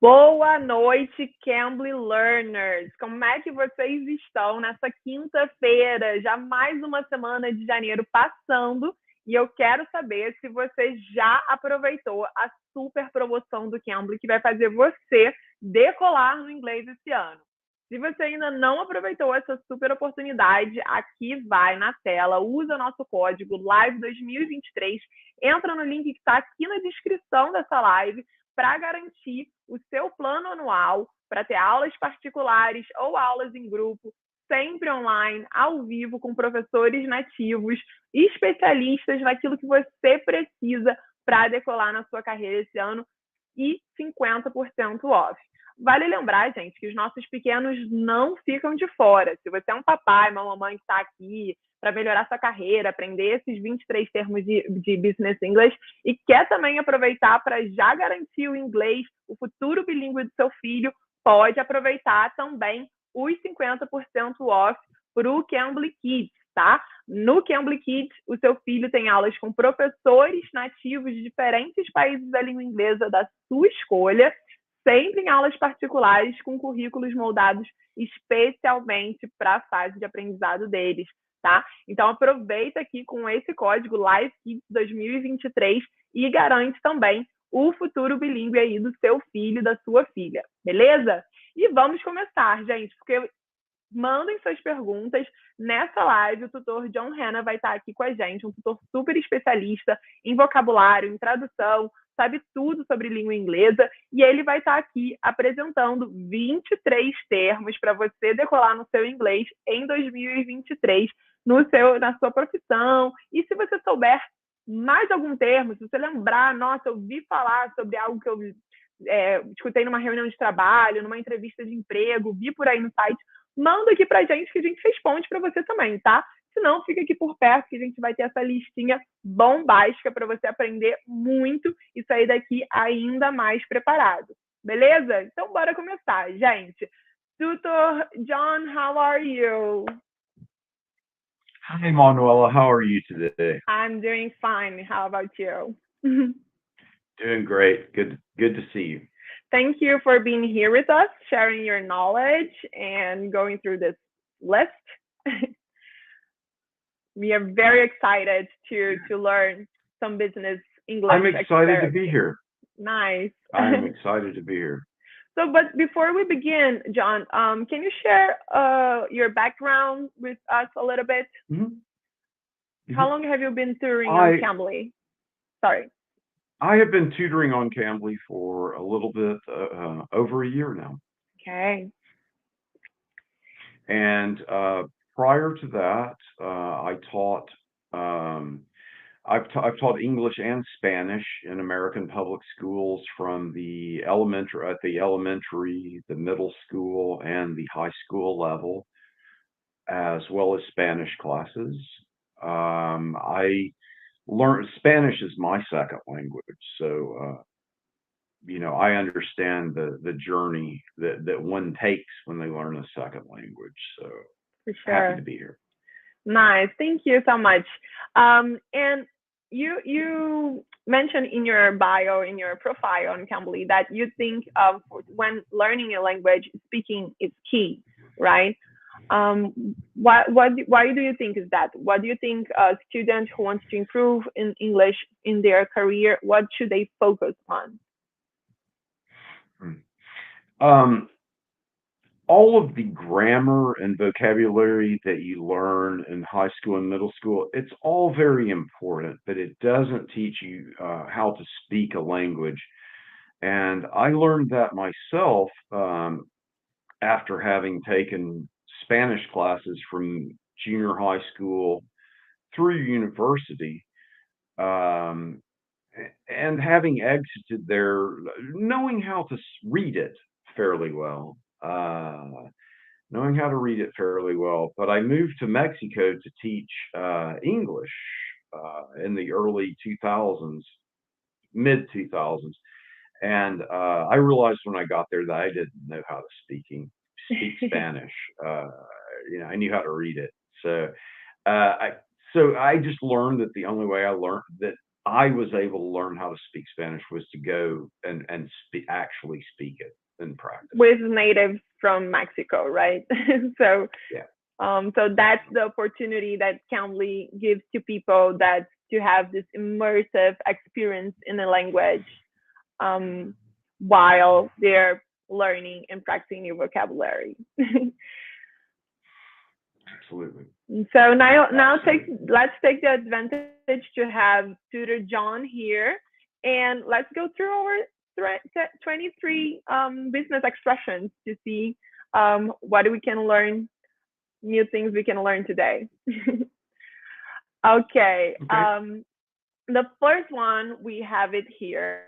Boa noite, Cambly Learners! Como é que vocês estão nessa quinta-feira? Já mais uma semana de janeiro passando e eu quero saber se você já aproveitou a super promoção do Cambly que vai fazer você decolar no inglês esse ano. Se você ainda não aproveitou essa super oportunidade, aqui vai na tela, usa nosso código LIVE2023, entra no link que está aqui na descrição dessa live para garantir o seu plano anual, para ter aulas particulares ou aulas em grupo, sempre online, ao vivo, com professores nativos, especialistas naquilo que você precisa para decolar na sua carreira esse ano e 50% off. Vale lembrar, gente, que os nossos pequenos não ficam de fora. Se você é um papai, uma mamãe que está aqui para melhorar sua carreira, aprender esses 23 termos de Business English e quer também aproveitar para já garantir o inglês, o futuro bilíngue do seu filho, pode aproveitar também os 50% off para o Cambly Kids, tá? No Cambly Kids, o seu filho tem aulas com professores nativos de diferentes países da língua inglesa da sua escolha, sempre em aulas particulares com currículos moldados especialmente para a fase de aprendizado deles, tá? Então aproveita aqui com esse código LIVEKIDS2023 e garante também o futuro bilíngue aí do seu filho, da sua filha, beleza? E vamos começar, gente, porque mandem suas perguntas. Nessa live, o tutor John Hannah vai estar aqui com a gente, um tutor super especialista em vocabulário, em tradução, sabe tudo sobre língua inglesa, e ele vai estar aqui apresentando 23 termos para você decolar no seu inglês em 2023, na sua profissão. E se você souber mais algum termo, se você lembrar, nossa, eu ouvi falar sobre algo que eu escutei numa reunião de trabalho, numa entrevista de emprego, vi por aí no site, manda aqui pra gente que a gente responde para você também, tá? Se não, fica aqui por perto que a gente vai ter essa listinha bombástica para você aprender muito e sair daqui ainda mais preparado. Beleza? Então bora começar, gente. Tutor John, how are you? Hi, Manuela. How are you today? I'm doing fine. How about you? Doing great. Good to see you. Thank you for being here with us, sharing your knowledge and going through this list. We are very excited to learn some business English. I'm excited to be here. Nice. I'm excited to be here. So, but before we begin, John, can you share your background with us a little bit? Mm-hmm. How long have you been tutoring on Cambly? Sorry. I have been tutoring on Cambly for a little bit over a year now. Okay. And prior to that, I've taught English and Spanish in American public schools from the elementary, the middle school, and the high school level, as well as Spanish classes. I learned Spanish is my second language, so I understand the journey that one takes when they learn a second language. So for sure. Happy to be here. Nice, thank you so much. And you mentioned in your bio, in your profile on Cambly, that you think when learning a language, speaking is key, right? Why do you think is that? What do you think a student who wants to improve in English in their career, what should they focus on? All of the grammar and vocabulary that you learn in high school and middle school, it's all very important, but it doesn't teach you how to speak a language. And I learned that myself after having taken Spanish classes from junior high school through university, and having exited there, knowing how to read it fairly well. Knowing how to read it fairly well, but I moved to Mexico to teach English in the early 2000s, mid 2000s, and I realized when I got there that I didn't know how to speak Spanish. I knew how to read it, so I just learned that the only way I was able to learn how to speak Spanish was to go and actually speak it in practice. With natives from Mexico, right? So Yeah. So that's the opportunity that Cambly gives to people, that to have this immersive experience in a language while they're learning and practicing new vocabulary. Absolutely. So now let's take the advantage to have Tutor John here, and let's go through our 23 business expressions to see what we can learn, new things we can learn today. Okay. The first one, we have it here,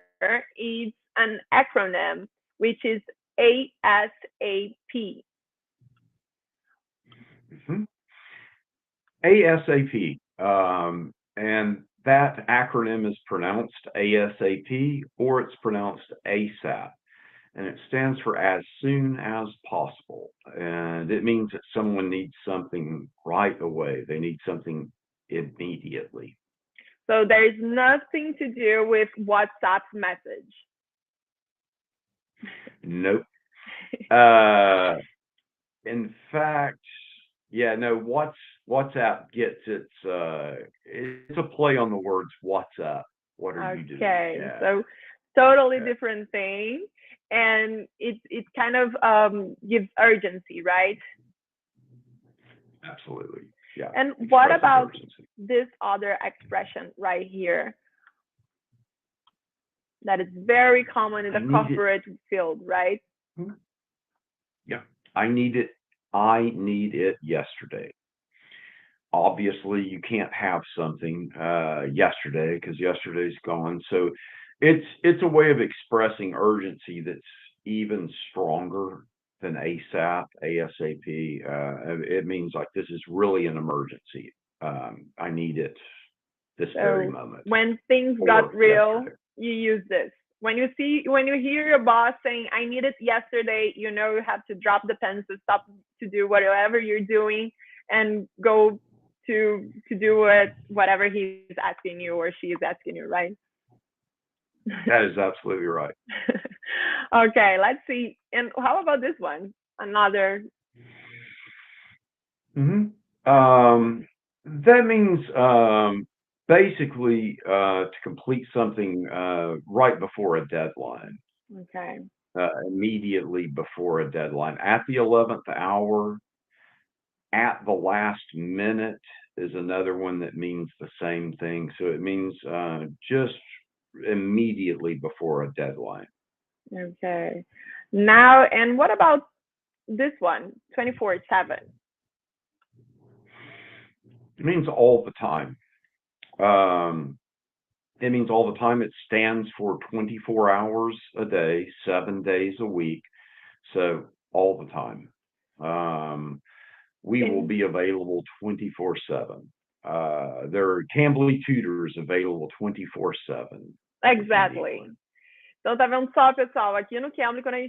is an acronym, which is ASAP. Mm-hmm. ASAP. And that acronym is pronounced ASAP, or it's pronounced ASAP. And it stands for as soon as possible. And it means that someone needs something right away. They need something immediately. So there's nothing to do with WhatsApp message. Nope. In fact, yeah, no, WhatsApp gets it's a play on the words WhatsApp. What are you doing? Okay, Yeah. so totally different thing. And it kind of gives urgency, right? Absolutely. Yeah. And what about urgency. This other expression right here that is very common in the corporate field, right? Yeah. I need it yesterday. Obviously, you can't have something yesterday because yesterday's gone. So it's a way of expressing urgency that's even stronger than ASAP, ASAP. It means like this is really an emergency. I need it this very moment. When things got real, you use this. When you hear your boss saying, "I need it yesterday," you know you have to drop the pen to stop to do whatever you're doing and go to do whatever he's asking you or she is asking you, right? That is absolutely right. Okay, let's see. And how about this one? Another. That means basically to complete something right before a deadline. Okay. Immediately before a deadline. At the 11th hour, at the last minute is another one that means the same thing. So it means just immediately before a deadline. Okay. Now, and what about this one, 24/7? It means all the time. It means all the time. It stands for 24 hours a day, 7 days a week. So all the time. We will be available 24/7. There are Cambly tutors available 24/7. Exactly. Então, tá vendo só, pessoal? Aqui no Cambly, quando a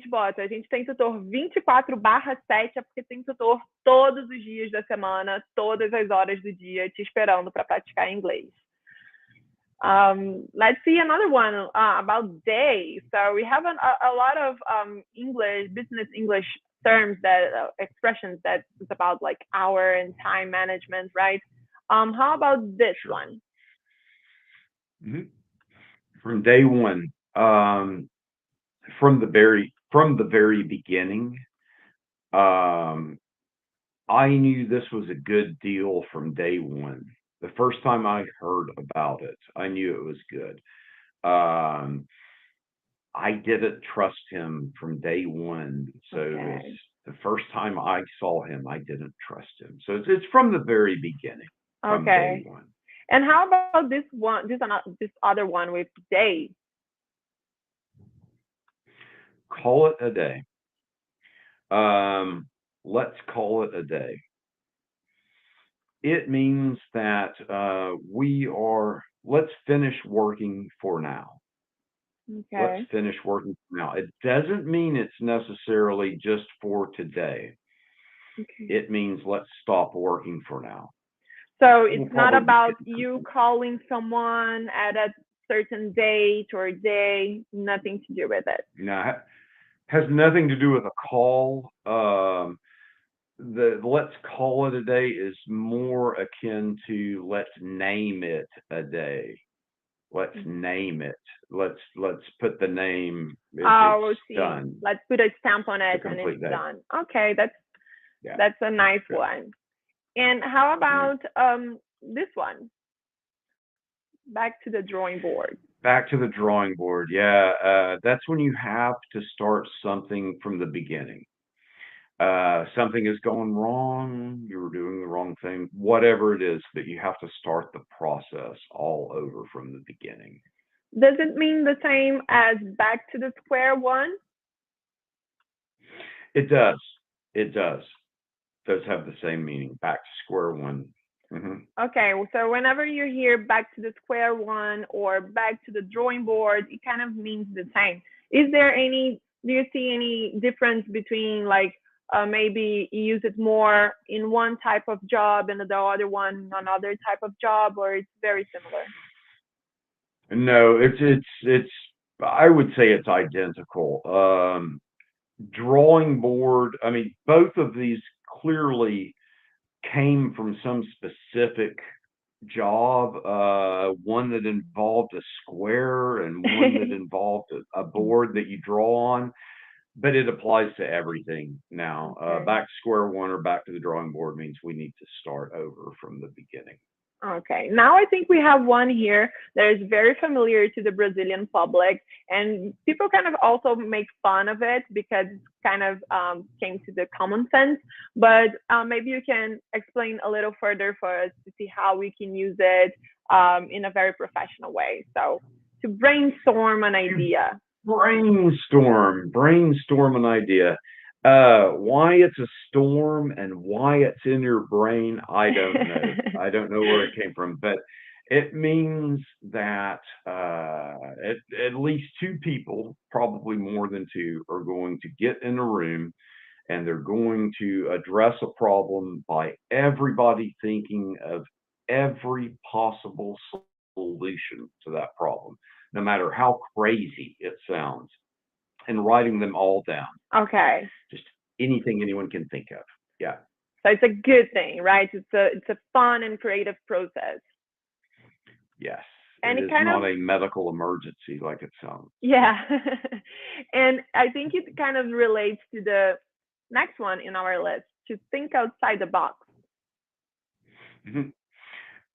gente tem tutor 24/7, é porque tem tutor todos os dias da semana, todas as horas do dia, te esperando para praticar inglês. Let's see another one about day. So we have a lot of business English terms, that expressions that is about like hour and time management, right? How about this one? From day one, from the very beginning, I knew this was a good deal from day one. The first time I heard about it, I knew it was good. I didn't trust him from day one. So the first time I saw him, I didn't trust him. So it's from the very beginning. From day one. And how about this one? This other one with day. Call it a day. Let's call it a day. It means that let's finish working for now. Okay. Let's finish working for now. It doesn't mean it's necessarily just for today. Okay. It means let's stop working for now. So We'll it's not probably be about getting you something. calling someone at a certain date or day, nothing to do with it. No, has nothing to do with a call. The let's call it a day is more akin to let's name it a day. Let's name it. Let's put the name. Oh, It's see. done. Let's put a stamp on It's it a and complete it's day. done. Okay, Yeah. that's a nice Yeah. one. And how Mhm. about this one? Back to the drawing board. Back to the drawing board. Yeah, that's when you have to start something from the beginning. Something is going wrong, you're doing the wrong thing, whatever it is, but you have to start the process all over from the beginning. Does it mean the same as back to the square one? It does. It does. Does have the same meaning. Back to square one. Mhm. Okay, so whenever you hear back to the square one or back to the drawing board, it kind of means the same. Do you see any difference between like maybe you use it more in one type of job and the other one another type of job, or it's very similar? No, it's I would say it's identical. Drawing board, I mean, both of these clearly came from some specific job, one that involved a square and one that involved a board that you draw on, but it applies to everything now. Okay. Back to square one or back to the drawing board means we need to start over from the beginning. Okay, now I think we have one here that is very familiar to the Brazilian public, and people kind of also make fun of it because it kind of came to the common sense. But maybe you can explain a little further for us to see how we can use it in a very professional way. So, to brainstorm an idea. Brainstorm an idea. Why it's a storm and why it's in your brain, I don't know. I don't know where it came from, but it means that at least two people, probably more than two, are going to get in a room and they're going to address a problem by everybody thinking of every possible solution to that problem, no matter how crazy it sounds, and writing them all down. Okay. Just anything anyone can think of. Yeah. So it's a good thing, right? It's a fun and creative process. Yes. And It it is kind not of a medical emergency like it sounds. Yeah. And I think it kind of relates to the next one in our list, to think outside the box. Mhm.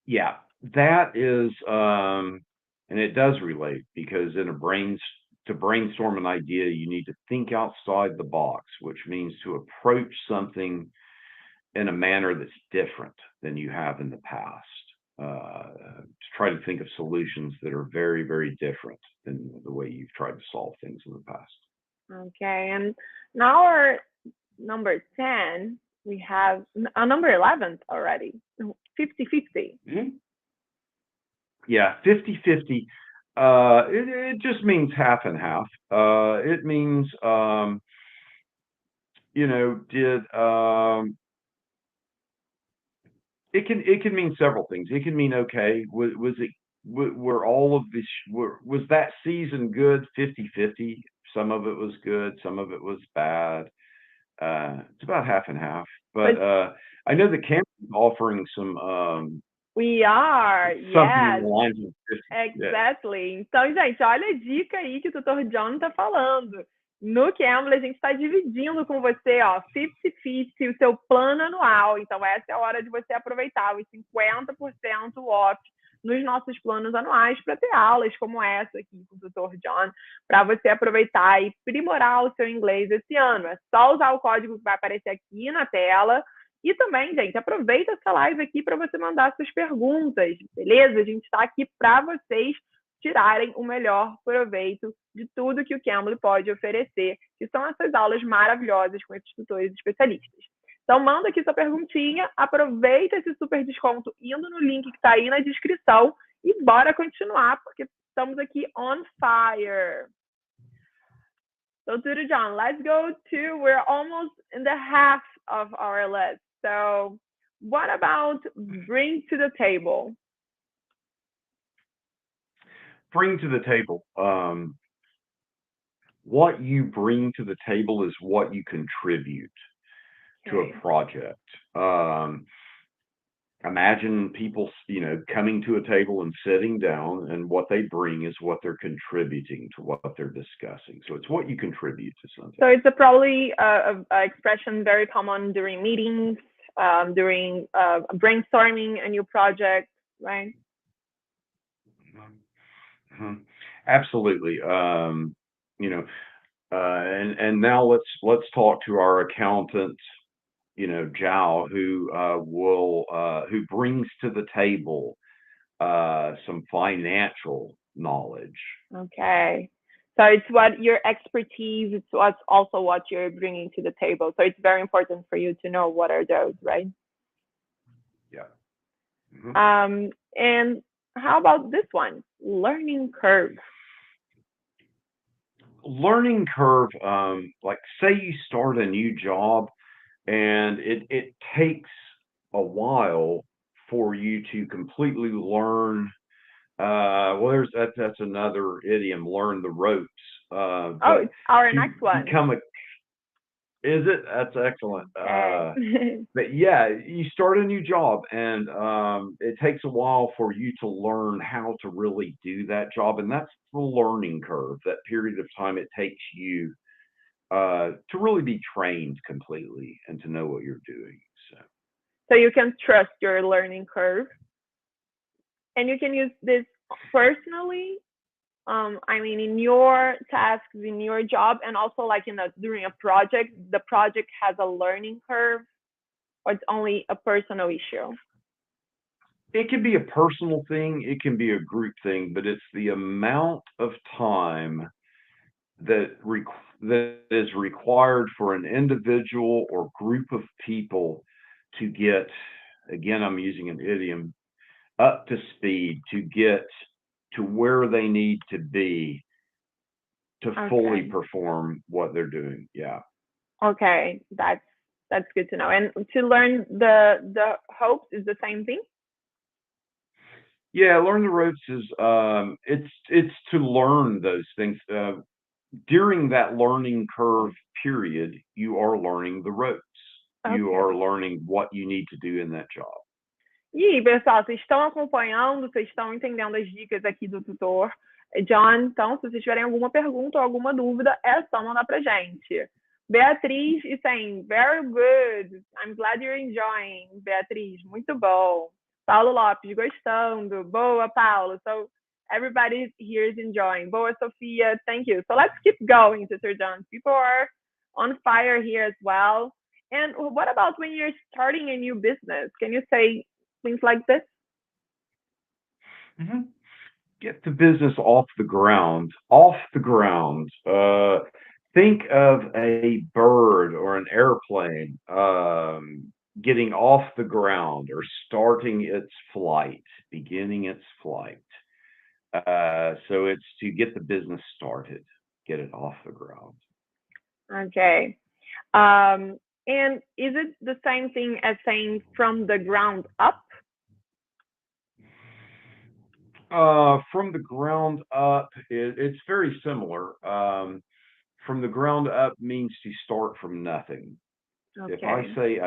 Yeah, that is, and it does relate because to brainstorm an idea, you need to think outside the box, which means to approach something in a manner that's different than you have in the past. To try to think of solutions that are very, very different than the way you've tried to solve things in the past. Okay. And now our number 10, we have number 11 already, 50-50. Mhm. Yeah, 50-50. It just means half and half. It means, did it can mean several things. It can mean, okay, was it were all of this was that season good 50-50? Some of it was good, some of it was bad. It's about half and half. But But I know that Cambly is offering we are, something in yes, the lines of 50. Yeah. exactly. Então, gente, olha a dica aí que o Tutor John está falando. No Cambly, a gente está dividindo com você, ó, 50-50, o seu plano anual. Então, essa é a hora de você aproveitar os 50% off nos nossos planos anuais para ter aulas como essa aqui com o Tutor John, para você aproveitar e aprimorar o seu inglês esse ano. É só usar o código que vai aparecer aqui na tela. E também, gente, aproveita essa live aqui para você mandar suas perguntas, beleza? A gente está aqui para vocês tirarem o melhor proveito de tudo que o Cambly pode oferecer, que são essas aulas maravilhosas com esses tutores especialistas. Então, manda aqui sua perguntinha, aproveita esse super desconto indo no link que está aí na descrição e bora continuar, porque estamos aqui on fire. So, Tutor John, let's go to, we're almost in the half of our list. So What about bring to the table? Bring to the table. What you bring to the table is what you contribute to Okay. a project. Imagine people, coming to a table and sitting down, and what they bring is what they're contributing to what they're discussing. So it's what you contribute to something. So it's probably a expression very common during meetings, during brainstorming a new project, right? Absolutely. And now let's talk to our accountant, Zhao, who brings to the table some financial knowledge. Okay. So it's what your expertise, it's what's also what you're bringing to the table. So it's very important for you to know what are those, right? Yeah. And how about this one? Learning curve. Learning curve, like say you start a new job and it takes a while for you to completely learn. Well, that's another idiom, learn the ropes. But It's our to next one. is it? That's excellent. Okay. But yeah, you start a new job and it takes a while for you to learn how to really do that job. And that's the learning curve, that period of time it takes you to really be trained completely and to know what you're doing. So you can trust your learning curve. And you can use this personally, in your tasks, in your job, and also like during a project, the project has a learning curve, or it's only a personal issue? It can be a personal thing, it can be a group thing, but it's the amount of time that is required for an individual or group of people to get, again, I'm using an idiom, up to speed, to get to where they need to be to fully perform what they're doing. Yeah. Okay, that's good to know. And to learn the hopes is the same thing? Yeah, learn the ropes is it's to learn those things. During that learning curve period, you are learning the ropes. You are learning what you need to do in that job. E aí, pessoal, vocês estão acompanhando, vocês estão entendendo as dicas aqui do tutor John? Então, se vocês tiverem alguma pergunta ou alguma dúvida, é só mandar pra gente. Beatriz is saying, very good. I'm glad you're enjoying. Beatriz, muito bom. Paulo Lopes, gostando. Boa, Paulo. So everybody here is enjoying. Boa, Sofia. Thank you. So let's keep going, Tutor John. People are on fire here as well. And what about when you're starting a new business? Can you say things like this? Get the business off the ground. Off the ground. Think of a bird or an airplane getting off the ground or starting its flight, beginning its flight. So it's to get the business started, get it off the ground. Okay. And is it the same thing as saying from the ground up? From the ground up, it's very similar. From the ground up means to start from nothing. Okay. If I say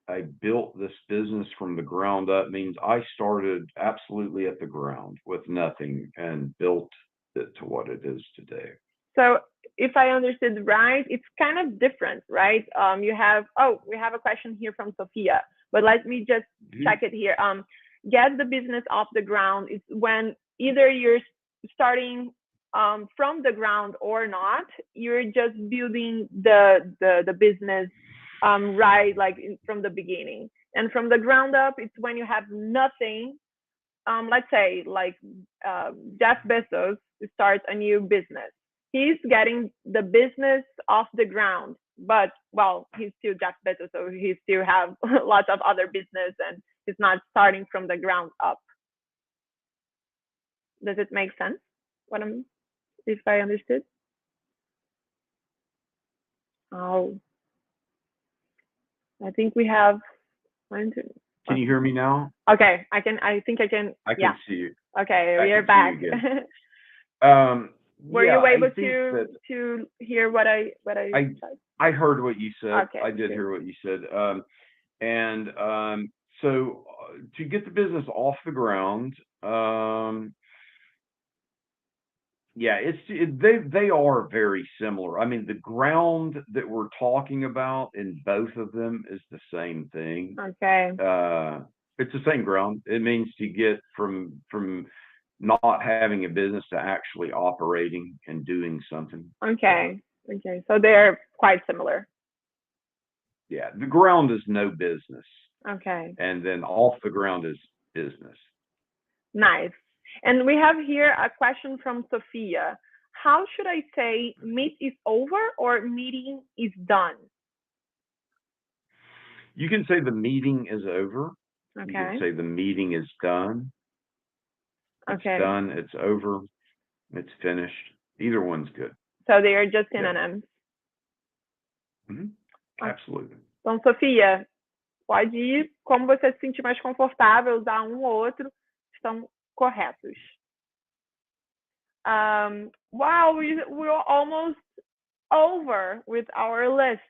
I built this business from the ground up, means I started absolutely at the ground with nothing and built it to what it is today. So if I understood right, it's kind of different, right? We have a question here from Sophia, but let me just check it here. Get the business off the ground is when either you're starting from the ground or not, you're just building the business right, like from the beginning. And from the ground up, it's when you have nothing. Let's say like Jeff Bezos starts a new business. He's getting the business off the ground, but he's still Jeff Bezos, so he still have lots of other business, and he's not starting from the ground up. Does it make sense? If I understood? Oh, I think we have one, two. Can you hear me now? Okay, I think I can. I can see you. Okay, I we are can back. see you again. Were yeah, you able I think that to hear what I said? I heard what you said. Okay, I did hear what you said. So to get the business off the ground, yeah, they are very similar. I mean, the ground that we're talking about in both of them is the same thing. Okay. It's the same ground. It means to get from not having a business to actually operating and doing something. Okay. Okay. So they're quite similar. Yeah, the ground is no business. Okay. And then off the ground is business. Nice. And we have here a question from Sophia. How should I say meet is over or meeting is done? You can say the meeting is over. Okay. You can say the meeting is done. It's okay. done, it's over, it's finished. Either one's good. So they are just synonyms. Mm-hmm. Absolutely. Então, Sofia, pode ir como você se sentir mais confortável, usar um ou outro, estão corretos. Wow, we're almost over with our list.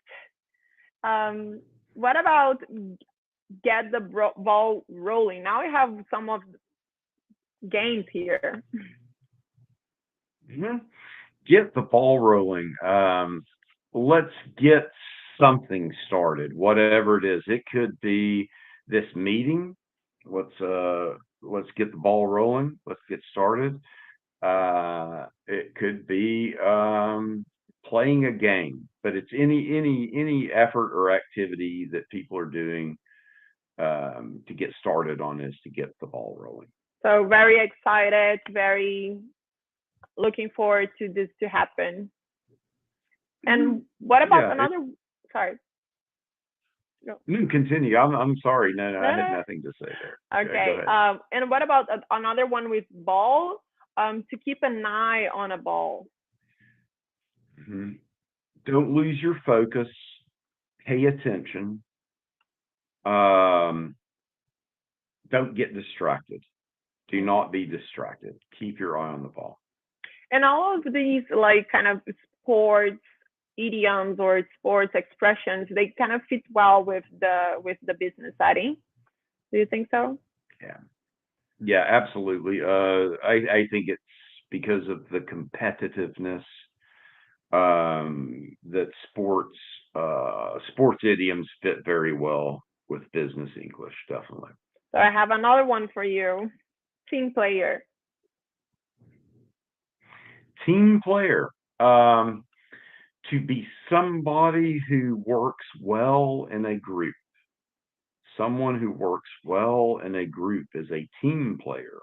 What about get the ball rolling? Now we have some of the games here. Mm-hmm. Get the ball rolling. Let's get something started, whatever it is. It could be this meeting. Let's get the ball rolling. Let's get started. It could be playing a game, but it's any effort or activity that people are doing to get started on this, to get the ball rolling. So very excited, very looking forward to this to happen. And what about another? Sorry. No, continue. I'm sorry. No, I had nothing to say there. Okay. And what about another one with ball? To keep an eye on a ball. Mm-hmm. Don't lose your focus. Pay attention. Don't get distracted. Do not be distracted. Keep your eye on the ball. And all of these like kind of sports idioms or sports expressions, they kind of fit well with the business setting. Do you think so? Yeah, absolutely. I think it's because of the competitiveness that sports idioms fit very well with business English, definitely. So I have another one for you. Team player. Team player. To be somebody who works well in a group. Someone who works well in a group is a team player.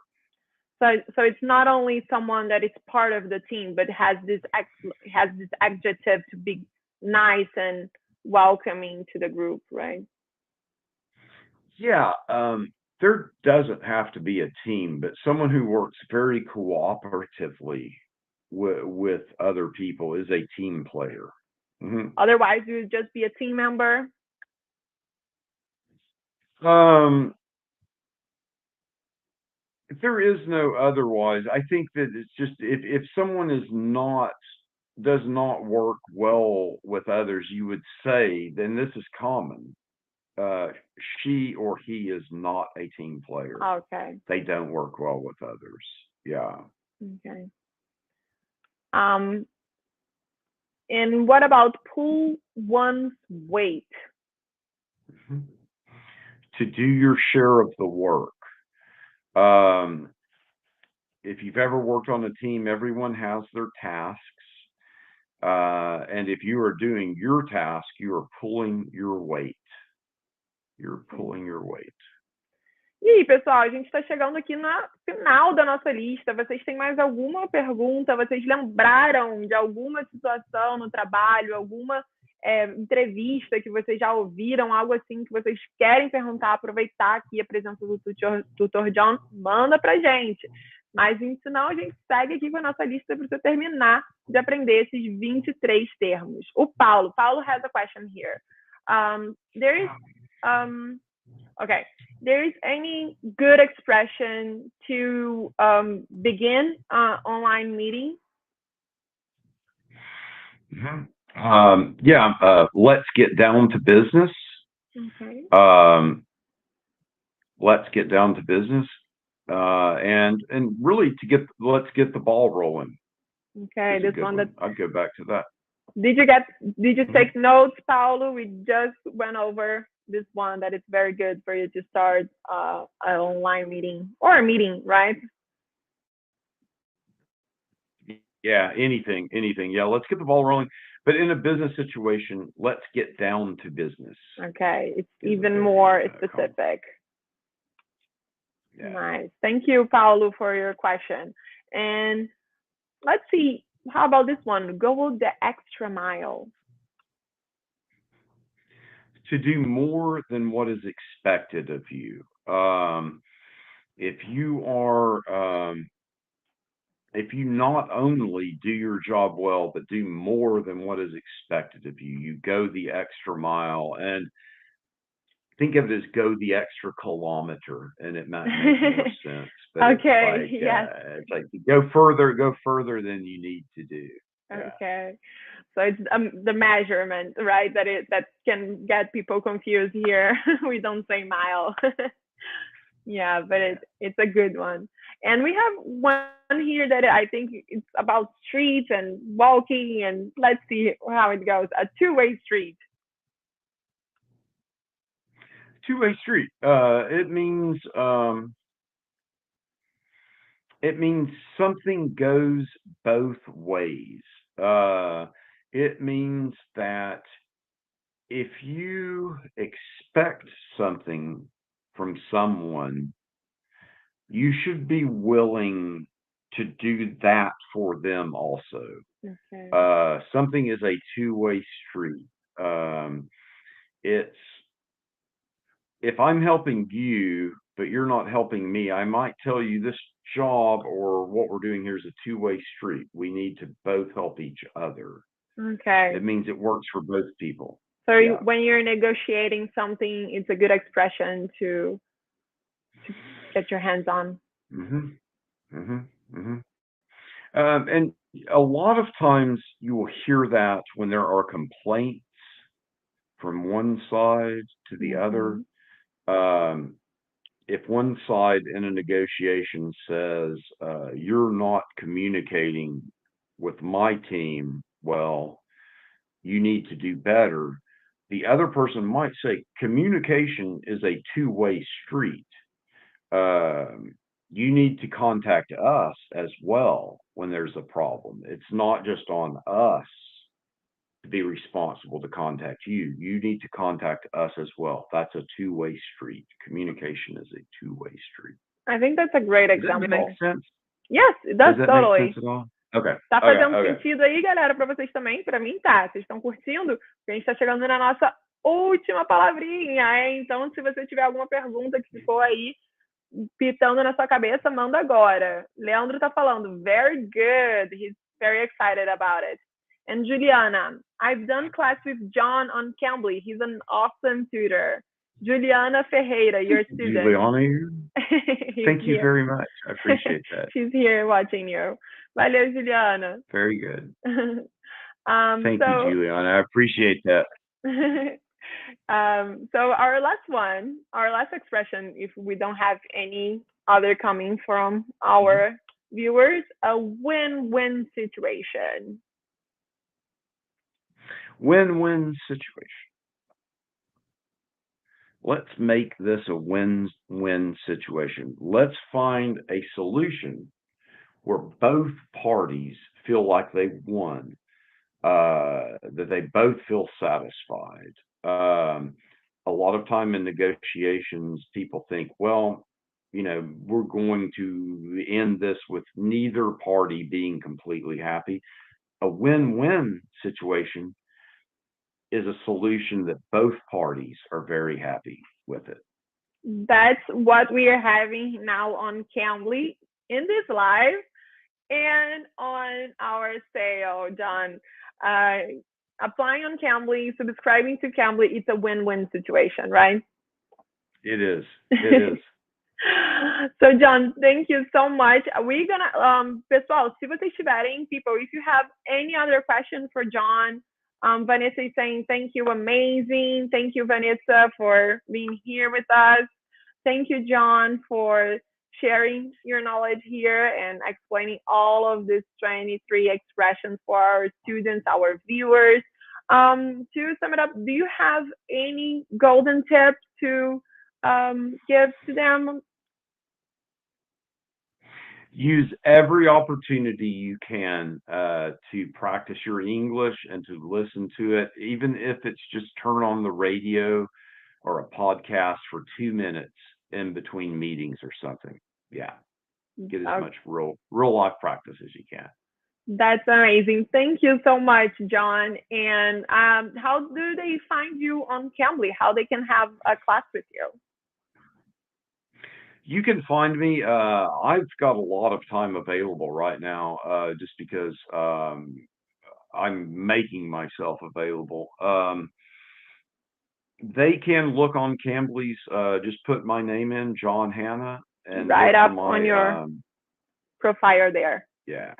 So it's not only someone that is part of the team, but has this adjective to be nice and welcoming to the group, right? Yeah, there doesn't have to be a team, but someone who works very cooperatively with other people is a team player. Mm-hmm. Otherwise, you would just be a team member. If there is no otherwise, I think that it's just if someone does not work well with others, you would say, then this is common. She or he is not a team player. Okay. They don't work well with others. Yeah. Okay. And what about pull one's weight? To do your share of the work. If you've ever worked on a team, everyone has their tasks. And if you are doing your task, you are pulling your weight. You're pulling your weight. E aí, pessoal, a gente está chegando aqui no final da nossa lista. Vocês têm mais alguma pergunta? Vocês lembraram de alguma situação no trabalho, alguma entrevista que vocês já ouviram, algo assim que vocês querem perguntar, aproveitar aqui a presença do Tutor John? Manda pra gente. Mas, senão, a gente segue aqui com a nossa lista para você terminar de aprender esses 23 termos. O Paulo has a question here. There is Okay. There is any good expression to begin online meeting? Let's get down to business. Okay. Let's get down to business. And really let's get the ball rolling. Okay, this one that I'd go back to that. did you take notes, Paulo? We just went over this one that it's very good for you to start an online meeting or a meeting, right? Yeah, anything. Yeah, let's get the ball rolling. But in a business situation, let's get down to business. Okay, it's even more specific. Yeah. Nice. Thank you, Paulo, for your question. And let's see, how about this one? Go the extra mile. To do more than what is expected of you. If you not only do your job well, but do more than what is expected of you, you go the extra mile. And think of it as go the extra kilometer, and it might make more sense. But okay, yes. It's like go further than you need to do. Yeah. Okay. So it's the measurement, right? That can get people confused here. We don't say mile. Yeah, but it's a good one. And we have one here that I think it's about streets and walking, and let's see how it goes. A two-way street. Two-way street. It means something goes both ways. It means that if you expect something from someone, you should be willing to do that for them also. Okay. Something is a two-way street. It's if I'm helping you, but you're not helping me, I might tell you this job or what we're doing here is a two-way street. We need to both help each other. Okay. It means it works for both people. So when you're negotiating something, it's a good expression to get your hands on. And a lot of times you will hear that when there are complaints from one side to the other. If one side in a negotiation says, you're not communicating with my team well, you need to do better, the other person might say, communication is a two-way street. You need to contact us as well when there's a problem. It's not just on us to be responsible to contact you. You need to contact us as well. That's a two-way street. Communication is a two-way street. I think that's a great example. Does that make sense? Yes, it does. Totally. Make sense at all? Okay. Tá fazendo sentido aí, galera, para vocês também? Para mim tá. Vocês estão curtindo? Porque a gente está chegando na nossa última palavrinha, hein? Então, se você tiver alguma pergunta que ficou aí pitando na sua cabeça, manda agora. Leandro tá falando, very good. He's very excited about it. And Juliana, I've done class with John on Cambly. He's an awesome tutor. Juliana Ferreira, your student. Juliana, thank you very much. I appreciate that. She's here watching you. Valeu, Juliana. Very good. Thank you, Juliana. I appreciate that. So our last expression, if we don't have any other coming from our viewers, a win-win situation. Win-win situation. Let's make this a win-win situation. Let's find a solution where both parties feel like they won, that they both feel satisfied. A lot of time in negotiations, people think, well, we're going to end this with neither party being completely happy. A win-win situation is a solution that both parties are very happy with it. That's what we are having now on Cambly in this live and on our sale, John. Applying on Cambly, subscribing to Cambly, it's a win-win situation, right? It is. It is. So, John, thank you so much. We're gonna, pessoal, se vocês tiverem, people, if you have any other question for John, Vanessa is saying, thank you, amazing. Thank you, Vanessa, for being here with us. Thank you, John, for sharing your knowledge here and explaining all of these 23 expressions for our students, our viewers. To sum it up, do you have any golden tips to give to them? Use every opportunity you can to practice your English and to listen to it, even if it's just turn on the radio or a podcast for 2 minutes in between meetings or something. Yeah, get as much real life practice as you can. That's amazing. Thank you so much, John. And how do they find you on Cambly? How they can have a class with you? You can find me. I've got a lot of time available right now, just because I'm making myself available. They can look on Cambly's. Just put my name in, John Hannah, and right up on your profile there. Yeah,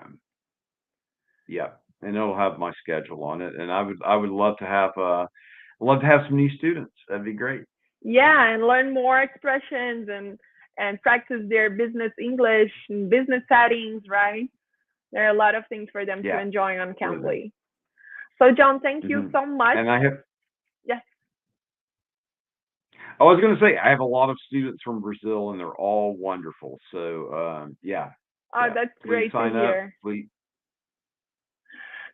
yeah, and it'll have my schedule on it. And I would love to have some new students. That'd be great. Yeah, and learn more expressions and practice their business English and business settings, right? There are a lot of things for them to enjoy on Cambly. So, John, thank you so much. And I have... Yes. I was going to say, I have a lot of students from Brazil, and they're all wonderful. So, yeah. Oh, that's great to hear. Please.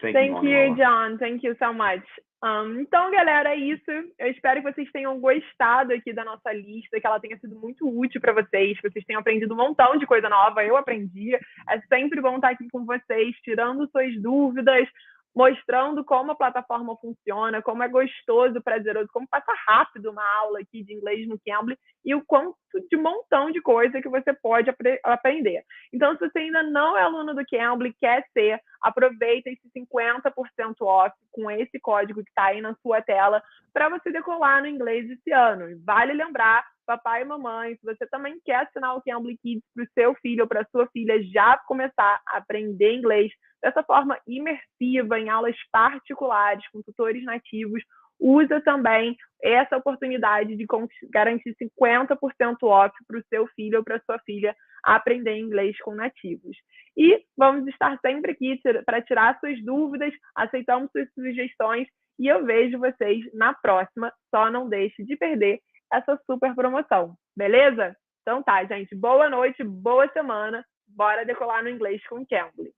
Thank you, John. Thank you so much. Então, galera, é isso. Eu espero que vocês tenham gostado aqui da nossa lista, que ela tenha sido muito útil para vocês, que vocês tenham aprendido um montão de coisa nova. Eu aprendi. É sempre bom estar aqui com vocês, tirando suas dúvidas, mostrando como a plataforma funciona, como é gostoso, prazeroso, como passa rápido uma aula aqui de inglês no Cambly e o quanto de montão de coisa que você pode aprender. Então, se você ainda não é aluno do Cambly, quer ser, aproveita esse 50% off com esse código que está aí na sua tela para você decolar no inglês esse ano. E vale lembrar, papai e mamãe, se você também quer assinar o Cambly Kids para o seu filho ou para a sua filha já começar a aprender inglês dessa forma imersiva, em aulas particulares, com tutores nativos, usa também essa oportunidade de garantir 50% off para o seu filho ou para a sua filha aprender inglês com nativos. E vamos estar sempre aqui para tirar suas dúvidas, aceitamos suas sugestões e eu vejo vocês na próxima. Só não deixe de perder essa super promoção, beleza? Então tá, gente. Boa noite, boa semana. Bora decolar no inglês com Cambly.